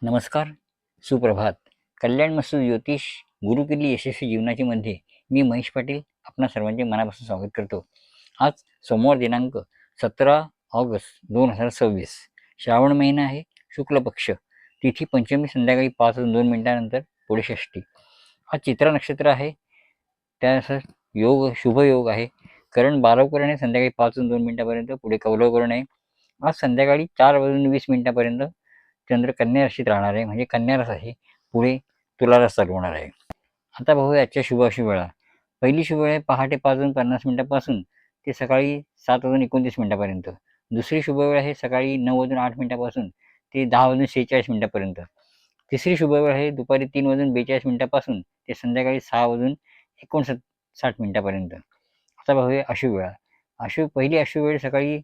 नमस्कार, सुप्रभात. कल्याणमस्तू ज्योतिष गुरुकिल्ली यशस्वी जीवनाची मध्ये मी महेश पाटील आपणा सर्वांचे मनापासून स्वागत करतो. आज सोमवार दिनांक 17 ऑगस्ट 2026. श्रावण महिना आहे, शुक्ल पक्ष, तिथी पंचमी संध्याकाळी 5:02 पुढे षष्ठी. आज चित्रा नक्षत्र आहे, त्यानुसार योग शुभयोग आहे. करण बारावकरण आहे संध्याकाळी 5:02 पुढे कौलवकरण आहे. आज संध्याकाळी 4:20 चंद्र कन्या राशीत राहणार आहे, म्हणजे कन्या रास आहे, पुढे तुला रास चालू होणार आहे. आता बघूया आजच्या शुभ अशुभ वेळा. पहिली शुभ वेळ आहे पहाटे 5:50 ते सकाळी 7:29. दुसरी शुभ वेळ आहे सकाळी 9:08 ते 10:46. तिसरी शुभ वेळ आहे दुपारी 3:42 ते संध्याकाळी 6:59. आता बघूया अशुभ वेळा. पहिली अशुभ वेळ सकाळी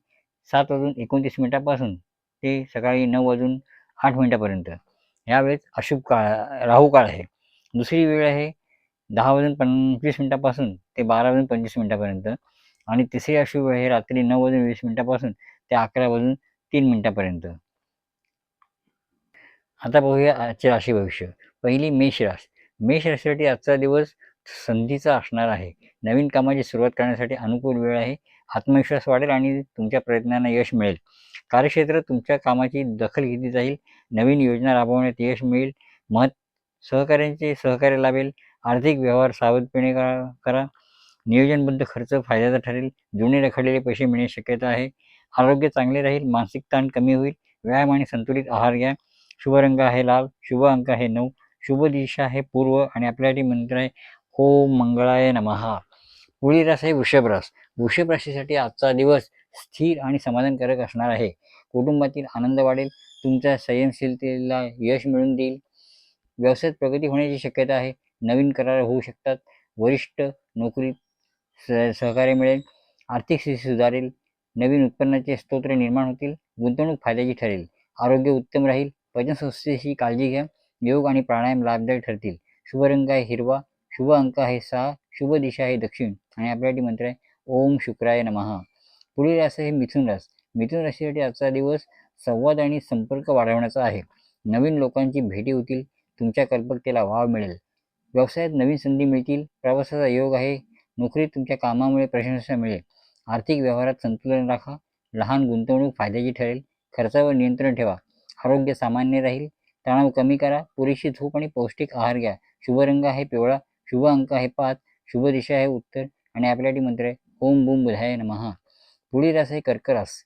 7:29 ते सकाळी 9:08. यावेळेस अशुभ काळ राहू काळ आहे. दुसरी वेळ आहे 10:25 ते 12:25. आणि तिसरी अशुभ वेळ आहे रात्री 9:20 ते 11:03. आता बघूया आजचे राशी भविष्य. पहिली मेष रास. मेष राशीसाठी आजचा दिवस संधीचा असणार आहे. नवीन कामाची सुरुवात करण्यासाठी अनुकूल वेळ आहे. आत्मविश्वास वाढेल आणि तुमच्या प्रयत्नांना यश मिळेल. कार्यक्षेत्रात तुमच्या कामाची दखल घेतली जाईल. नवीन योजना राबवण्यात यश मिळेल. सहकार्यांचे सहकार्य लाभेल. आर्थिक व्यवहार सावधपणे करा. नियोजनबद्ध खर्च फायद्याचा ठरेल. जुने रखडलेले पैसे मिळण्याची शक्यता आहे. आरोग्य चांगले राहील. मानसिक ताण कमी होईल. व्यायाम आणि संतुलित आहार घ्या. शुभ रंग आहे लाल. शुभ अंक आहे 9. शुभ दिशा आहे पूर्व आणि आपल्यासाठी मंत्र आहे ओम मंगळाय नमः. पुढील रास आहे वृषभ रास. वृषभ राशीसाठी आजचा दिवस स्थिर आणि समाधानकारक असणार आहे. कुटुंबातील आनंद वाढेल. तुमच्या संयमशीलतेला यश मिळून देईल. व्यवसायात प्रगती होण्याची शक्यता आहे. नवीन करार होऊ शकतात. वरिष्ठ नोकरीत सहकार्य मिळेल. आर्थिक स्थिती सुधारेल. नवीन उत्पन्नाचे स्तोत्र निर्माण होतील. गुंतवणूक फायद्याची ठरेल. आरोग्य उत्तम राहील. पचनसंस्थेची काळजी घ्या. योग आणि प्राणायाम लाभदायक ठरतील. शुभ रंग आहे हिरवा. शुभ अंक आहे 6. शुभ दिशा आहे दक्षिण आणि आपल्यासाठी मंत्र आहे ओम शुक्राय नमः. पुढील रास आहे मिथुन रास. मिथुन राशीसाठी आजचा दिवस संवाद आणि संपर्क वाढवण्याचा आहे. नवीन लोकांची भेटी होतील. तुमच्या कल्पकतेला वाव मिळेल. व्यवसायात नवीन संधी मिळतील. प्रवासाचा योग आहे. नोकरीत तुमच्या कामामुळे प्रशंसा मिळेल. आर्थिक व्यवहारात संतुलन राखा. लहान गुंतवणूक फायद्याची ठरेल. खर्चावर नियंत्रण ठेवा. आरोग्य सामान्य राहील. तणाव कमी करा. पुरेशी झोप आणि पौष्टिक आहार घ्या. शुभ रंग आहे पिवळा. शुभ अंक आहे 5. शुभ दिशा आहे उत्तर आणि आपल्यासाठी मंत्र आहे ओम बूम बुधाय नमः. पुढील रास आहे कर्क रास.